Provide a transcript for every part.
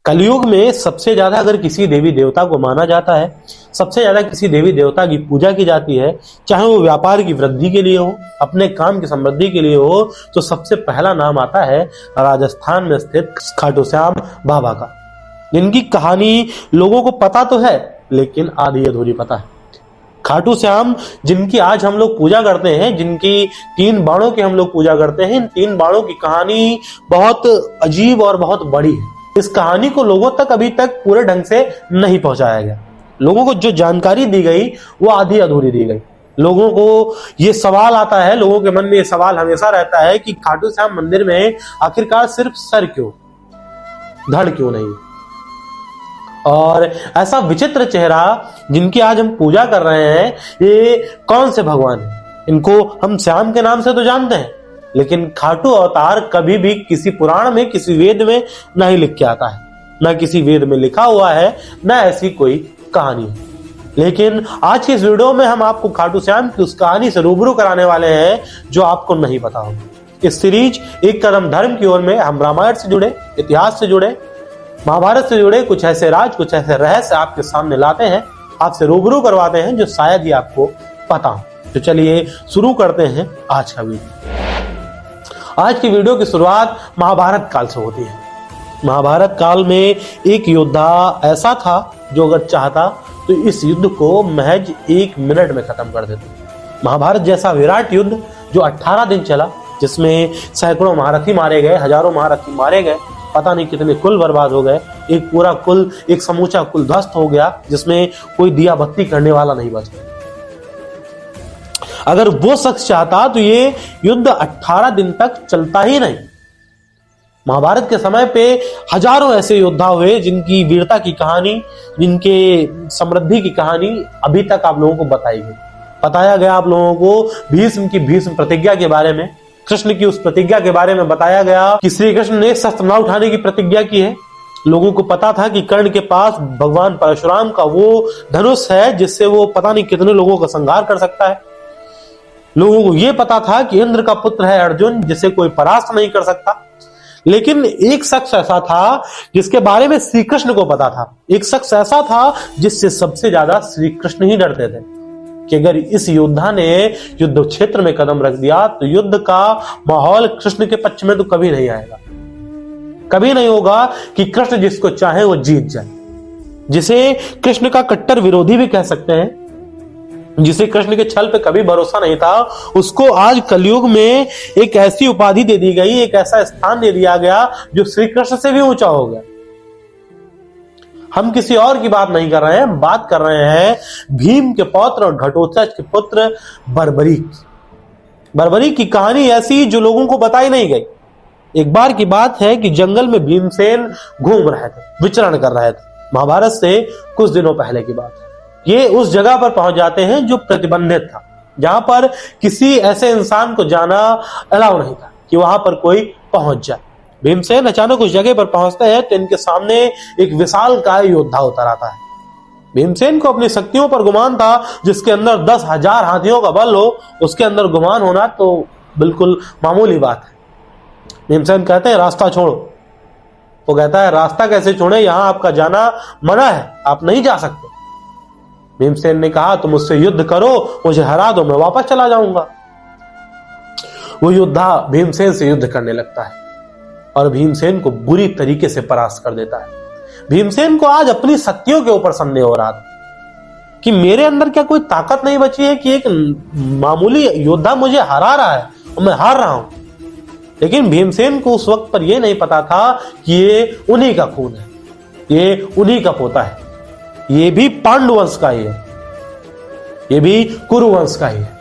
कलयुग में सबसे ज्यादा अगर किसी देवी देवता को माना जाता है, सबसे ज्यादा किसी देवी देवता की पूजा की जाती है, चाहे वो व्यापार की वृद्धि के लिए हो, अपने काम की समृद्धि के लिए हो, तो सबसे पहला नाम आता है राजस्थान में स्थित खाटू श्याम बाबा का, जिनकी कहानी लोगों को पता तो है लेकिन आधी अधूरी पता है। खाटू श्याम जिनकी आज हम लोग पूजा करते हैं, जिनकी 3 बाणों की हम लोग पूजा करते हैं, इन 3 बाणों की कहानी बहुत अजीब और बहुत बड़ी है। इस कहानी को लोगों तक अभी तक पूरे ढंग से नहीं पहुंचाया गया। लोगों को जो जानकारी दी गई वो आधी अधूरी दी गई। लोगों को ये सवाल आता है, लोगों के मन में ये सवाल हमेशा रहता है कि खाटू श्याम मंदिर में आखिरकार सिर्फ सर क्यों, धड़ क्यों नहीं? और ऐसा विचित्र चेहरा जिनकी आज हम पूजा कर रहे हैं, ये कौन से भगवान हैं? इनको हम श्याम के नाम से तो जानते हैं, लेकिन खाटू अवतार कभी भी किसी पुराण में, किसी वेद में नहीं लिख के आता है, ना किसी वेद में लिखा हुआ है, ना ऐसी कोई कहानी है। लेकिन आज की इस वीडियो में हम आपको खाटू श्याम की उस कहानी से रूबरू कराने वाले हैं जो आपको नहीं पता होगा। इस सीरीज एक कदम धर्म की ओर में हम रामायण से जुड़े, इतिहास से जुड़े, महाभारत से जुड़े कुछ ऐसे राज, कुछ ऐसे रहस्य आपके सामने लाते हैं, आपसे रूबरू करवाते हैं जो शायद ही आपको पता हो। तो चलिए शुरू करते हैं आज का वीडियो। आज की वीडियो की शुरुआत महाभारत काल से होती है। महाभारत काल में एक योद्धा ऐसा था जो अगर चाहता तो इस युद्ध को महज 1 मिनट में खत्म कर देता। महाभारत जैसा विराट युद्ध जो 18 दिन चला, जिसमें सैकड़ों महारथी मारे गए, हजारों महारथी मारे गए, पता नहीं कितने कुल बर्बाद हो गए, एक पूरा कुल, एक समूचा कुल ध्वस्त हो गया, जिसमें कोई दिया बत्ती करने वाला नहीं बचा। अगर वो शख्स चाहता तो ये युद्ध 18 दिन तक चलता ही नहीं। महाभारत के समय पे हजारों ऐसे योद्धा हुए जिनकी वीरता की कहानी, जिनके समृद्धि की कहानी अभी तक आप लोगों को बताई गई। बताया गया आप लोगों को भीष्म की भीष्म प्रतिज्ञा के बारे में, कृष्ण की उस प्रतिज्ञा के बारे में बताया गया कि श्री कृष्ण ने शस्त्र न उठाने की प्रतिज्ञा की है। लोगों को पता था कि कर्ण के पास भगवान परशुराम का वो धनुष है जिससे वो पता नहीं कितने लोगों का संहार कर सकता है। लोगों को यह पता था कि इंद्र का पुत्र है अर्जुन, जिसे कोई परास्त नहीं कर सकता। लेकिन एक शख्स ऐसा था जिसके बारे में श्री कृष्ण को पता था। एक शख्स ऐसा था जिससे सबसे ज्यादा श्री कृष्ण ही डरते थे कि अगर इस योद्धा ने युद्ध क्षेत्र में कदम रख दिया तो युद्ध का माहौल कृष्ण के पक्ष में तो कभी नहीं आएगा। कभी नहीं होगा कि कृष्ण जिसको चाहे वो जीत जाए। जिसे कृष्ण का कट्टर विरोधी भी कह सकते हैं, जिसे कृष्ण के छल पे कभी भरोसा नहीं था, उसको आज कलयुग में एक ऐसी उपाधि दे दी गई, एक ऐसा स्थान दे दिया गया जो श्री कृष्ण से भी ऊंचा हो गया। हम किसी और की बात नहीं कर रहे हैं, बात कर रहे हैं भीम के पौत्र और घटोत्कच के पुत्र बर्बरीक। बर्बरीक की कहानी ऐसी जो लोगों को बताई नहीं गई। एक बार की बात है कि जंगल में भीमसेन घूम रहे थे, विचरण कर रहे थे। महाभारत से कुछ दिनों पहले की बात है। ये उस जगह पर पहुंच जाते हैं जो प्रतिबंधित था, जहां पर किसी ऐसे इंसान को जाना अलाउ नहीं था कि वहां पर कोई पहुंच जाए। भीमसेन अचानक उस जगह पर पहुंचते हैं तो इनके सामने एक विशालकाय योद्धा उतर आता है। भीमसेन को अपनी शक्तियों पर गुमान था, जिसके अंदर 10,000 हाथियों का बल हो, उसके अंदर गुमान होना तो बिल्कुल मामूली बात है। भीमसेन कहते हैं रास्ता छोड़ो। वो कहता है रास्ता कैसे छोड़े, यहां आपका जाना मना है, आप नहीं जा सकते। भीमसेन ने कहा तुम मुझसे युद्ध करो, मुझे हरा दो, मैं वापस चला जाऊंगा। वो योद्धा भीमसेन से युद्ध करने लगता है और भीमसेन को बुरी तरीके से परास्त कर देता है। भीमसेन को आज अपनी शक्तियों के ऊपर संदेह हो रहा था कि मेरे अंदर क्या कोई ताकत नहीं बची है कि एक मामूली योद्धा मुझे हरा रहा है और मैं हार रहा हूं। लेकिन भीमसेन को उस वक्त पर यह नहीं पता था कि ये उन्हीं का खून है, ये उन्हीं का पोता है, ये भी पांडु वंश का ही है, ये भी कुरु वंश का ही है।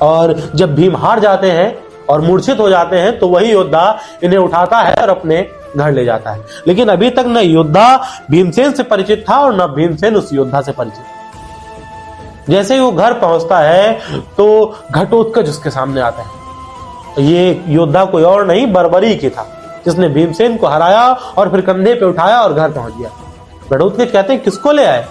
और जब भीम हार जाते हैं और मूर्छित हो जाते हैं तो वही योद्धा इन्हें उठाता है और अपने घर ले जाता है। लेकिन अभी तक न योद्धा भीमसेन से परिचित था और न भीमसेन उस योद्धा से परिचित। जैसे ही वो घर पहुंचता है तो घटोत्कच उसके सामने आता है। तो ये योद्धा कोई और नहीं, बर्बरीक ही था, जिसने भीमसेन को हराया और फिर कंधे पे उठाया और घर पहुंच गया। घटोत्कच कहते हैं किसको ले आए?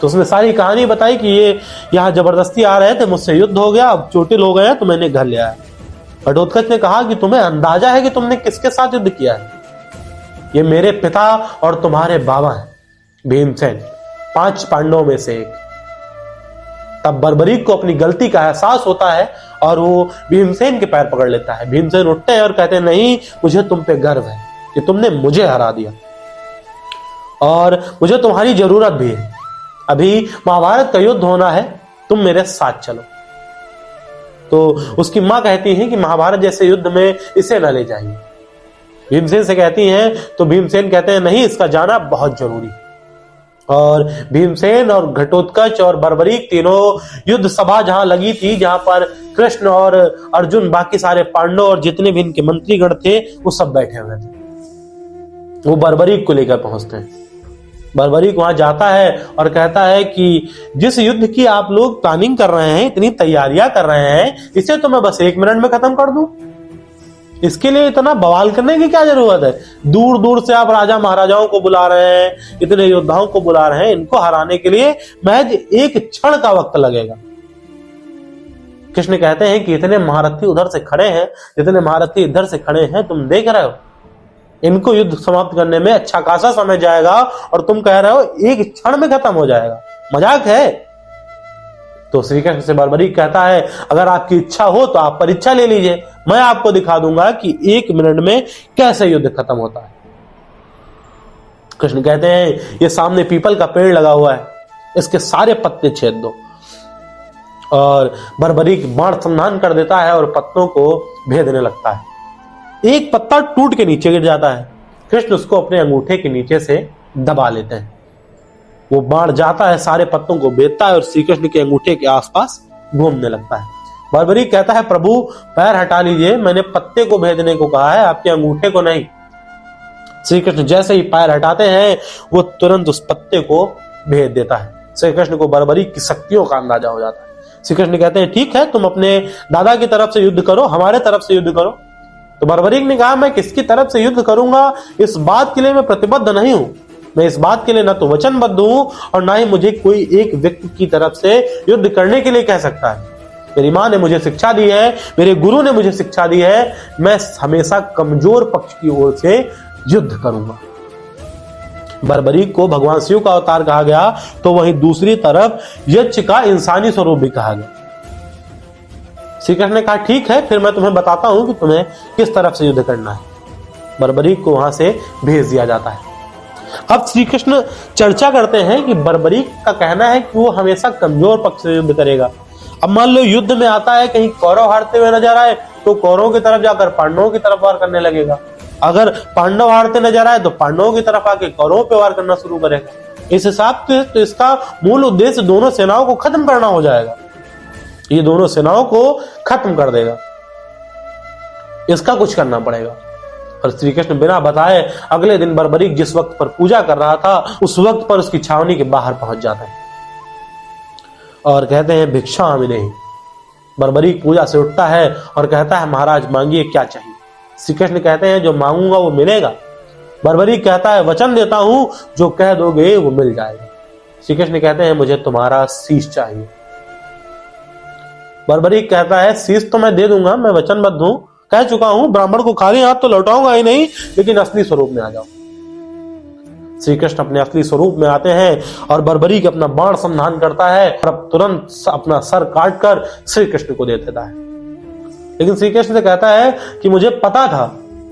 तो उसने सारी कहानी बताई कि ये यहाँ जबरदस्ती आ रहे थे, मुझसे युद्ध हो गया, अब चोटिल हो गए हैं तो मैंने घर ले आया। घटोत्कच ने कहा कि तुम्हें अंदाजा है कि तुमने किसके साथ युद्ध किया है? ये मेरे पिता और तुम्हारे बाबा हैं, भीमसेन, 5 पांडवों में से एक। तब बर्बरीक को अपनी गलती का एहसास होता है और वो भीमसेन के पैर पकड़ लेता है। भीमसेन उठते हैं और कहते हैं, नहीं, मुझे तुम पे गर्व है कि तुमने मुझे हरा दिया और मुझे तुम्हारी जरूरत भी है। अभी महाभारत का युद्ध होना है, तुम मेरे साथ चलो। तो उसकी मां कहती है कि महाभारत जैसे युद्ध में इसे न ले जाइए। भीमसेन से कहती हैं, तो भीमसेन कहते हैं, नहीं, इसका जाना बहुत जरूरी है। और भीमसेन और घटोत्कच और बर्बरीक तीनों युद्ध सभा जहां लगी थी, जहां पर कृष्ण और अर्जुन, बाकी सारे पांडव और जितने भी इनके मंत्रीगण थे, वो सब बैठे हुए थे। वो बर्बरीक को लेकर पहुंचते हैं। बर्बरीक वहां जाता है और कहता है कि जिस युद्ध की आप लोग प्लानिंग कर रहे हैं, इतनी तैयारियां कर रहे हैं, इसे तो मैं बस 1 मिनट में खत्म कर दूं। इसके लिए इतना बवाल करने की क्या जरूरत है? दूर दूर से आप राजा महाराजाओं को बुला रहे हैं, इतने योद्धाओं को बुला रहे हैं, इनको हराने के लिए महज 1 क्षण का वक्त लगेगा। कृष्ण कहते हैं कि इतने महारथी उधर से खड़े हैं, इतने महारथी इधर से खड़े हैं, तुम देख रहे हो, इनको युद्ध समाप्त करने में अच्छा खासा समय जाएगा और तुम कह रहे हो 1 क्षण में खत्म हो जाएगा। मजाक है? तो श्री कृष्ण से बर्बरीक कहता है, अगर आपकी इच्छा हो तो आप परीक्षा ले लीजिए, मैं आपको दिखा दूंगा कि 1 मिनट में कैसे युद्ध खत्म होता है। कृष्ण कहते हैं, ये सामने पीपल का पेड़ लगा हुआ है, इसके सारे पत्ते छेद दो। और बर्बरीक बाण संधान कर देता है और पत्तों को भेदने लगता है। एक पत्ता टूट के नीचे गिर जाता है। कृष्ण उसको अपने अंगूठे के नीचे से दबा लेते हैं। वो बाण जाता है, सारे पत्तों को भेदता है और श्री कृष्ण के अंगूठे के आसपास घूमने लगता है। बर्बरीक कहता है, प्रभु पैर हटा लीजिए, मैंने पत्ते को भेदने को कहा है, आपके अंगूठे को नहीं। श्री कृष्ण जैसे ही पैर हटाते हैं, वो तुरंत उस पत्ते को भेद देता है। श्री कृष्ण को बर्बरीक की शक्तियों का अंदाजा हो जाता है। श्री कृष्ण कहते हैं, ठीक है, तुम अपने दादा की तरफ से युद्ध करो, हमारे तरफ से युद्ध करो। तो बर्बरीक ने कहा, मैं किसकी तरफ से युद्ध करूंगा, इस बात के लिए मैं प्रतिबद्ध नहीं हूं। मैं इस बात के लिए न तो वचनबद्ध हूं और ना ही मुझे कोई एक व्यक्ति की तरफ से युद्ध करने के लिए कह सकता है। मेरी मां ने मुझे शिक्षा दी है, मेरे गुरु ने मुझे शिक्षा दी है, मैं हमेशा कमजोर पक्ष की ओर से युद्ध करूंगा। बर्बरीक को भगवान शिव का अवतार कहा गया, तो वहीं दूसरी तरफ यक्ष का इंसानी स्वरूप भी कहा गया। श्री कृष्ण ने कहा, ठीक है, फिर मैं तुम्हें बताता हूं कि तुम्हें किस तरफ से युद्ध करना है। बर्बरीक को वहां से भेज दिया जाता है। अब श्री कृष्ण चर्चा करते हैं कि बर्बरीक का कहना है कि वो हमेशा कमजोर पक्ष से युद्ध करेगा। अब मान लो युद्ध में आता है, कहीं कौरव हारते हुए नजर आए तो कौरवों की तरफ जाकर पांडवों की तरफ वार करने लगेगा। अगर पांडव हारते नजर आए तो पांडवों की तरफ आके कौरवों पे वार करना शुरू करेगा। इस हिसाब से तो इसका मूल उद्देश्य दोनों सेनाओं को खत्म करना हो जाएगा। ये दोनों सेनाओं को खत्म कर देगा, इसका कुछ करना पड़ेगा। और श्री कृष्ण बिना बताए अगले दिन बर्बरीक जिस वक्त पर पूजा कर रहा था, उस वक्त पर उसकी छावनी के बाहर पहुंच जाता है और कहते हैं, भिक्षामि नहीं। बर्बरीक पूजा से उठता है और कहता है, महाराज मांगिए, क्या चाहिए। श्री कृष्ण कहते हैं, जो मांगूंगा वो मिलेगा। बर्बरीक कहता है, वचन देता हूं, जो कह दोगे वो मिल जाएगा। श्री कृष्ण कहते हैं, मुझे तुम्हारा शीश चाहिए। बर्बरीक कहता है, शीश तो मैं दे दूंगा, मैं वचनबद्ध हूं, कह चुका हूं, ब्राह्मण को खाली हाथ तो लौटाऊंगा ही नहीं, लेकिन असली स्वरूप में आ जाओ। श्री कृष्ण अपने असली स्वरूप में आते हैं और बर्बरीक अपना बाण संधान करता है और अब तुरंत अपना सर काटकर श्री कृष्ण को दे देता है। लेकिन श्री कृष्ण से कहता है कि मुझे पता था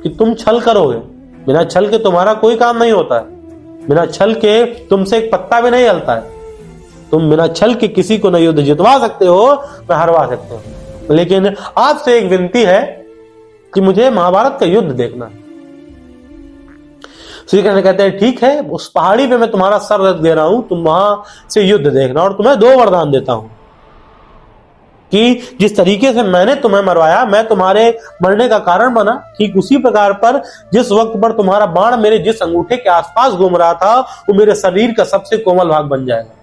कि तुम छल करोगे, बिना छल के तुम्हारा कोई काम नहीं होता है, बिना छल के तुमसे एक पत्ता भी नहीं हलता है। तुम बिना छल के किसी को न युद्ध जितवा सकते हो, न हरवा सकते हो। लेकिन आपसे एक विनती है कि मुझे महाभारत का युद्ध देखना है। श्री कृष्ण कहते हैं, ठीक है, उस पहाड़ी पे मैं तुम्हारा सर रख दे रहा हूं, तुम वहां से युद्ध देखना, और तुम्हें 2 वरदान देता हूं कि जिस तरीके से मैंने तुम्हें मरवाया, मैं तुम्हारे मरने का कारण बना, ठीक उसी प्रकार पर जिस वक्त पर तुम्हारा बाण मेरे जिस अंगूठे के आसपास घूम रहा था, वो मेरे शरीर का सबसे कोमल भाग बन जाएगा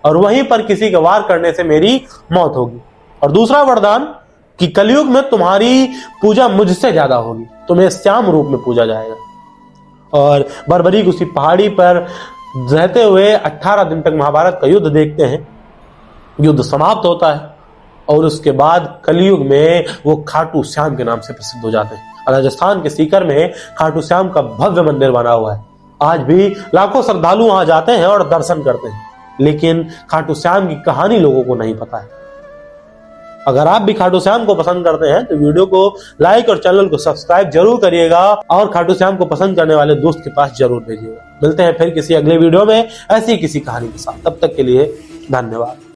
और वहीं पर किसी का वार करने से मेरी मौत होगी। और दूसरा वरदान कि कलयुग में तुम्हारी पूजा मुझसे ज्यादा होगी, तुम्हें श्याम रूप में पूजा जाएगा। और बर्बरीक उसी पहाड़ी पर रहते हुए 18 दिन तक महाभारत का युद्ध देखते हैं। युद्ध समाप्त होता है और उसके बाद कलयुग में वो खाटू श्याम के नाम से प्रसिद्ध हो जाते हैं। राजस्थान के सीकर में खाटू श्याम का भव्य मंदिर बना हुआ है। आज भी लाखों श्रद्धालु वहां जाते हैं और दर्शन करते हैं, लेकिन खाटू श्याम की कहानी लोगों को नहीं पता है। अगर आप भी खाटू श्याम को पसंद करते हैं तो वीडियो को लाइक और चैनल को सब्सक्राइब जरूर करिएगा और खाटू श्याम को पसंद करने वाले दोस्त के पास जरूर भेजिएगा। मिलते हैं फिर किसी अगले वीडियो में ऐसी किसी कहानी के साथ। तब तक के लिए धन्यवाद।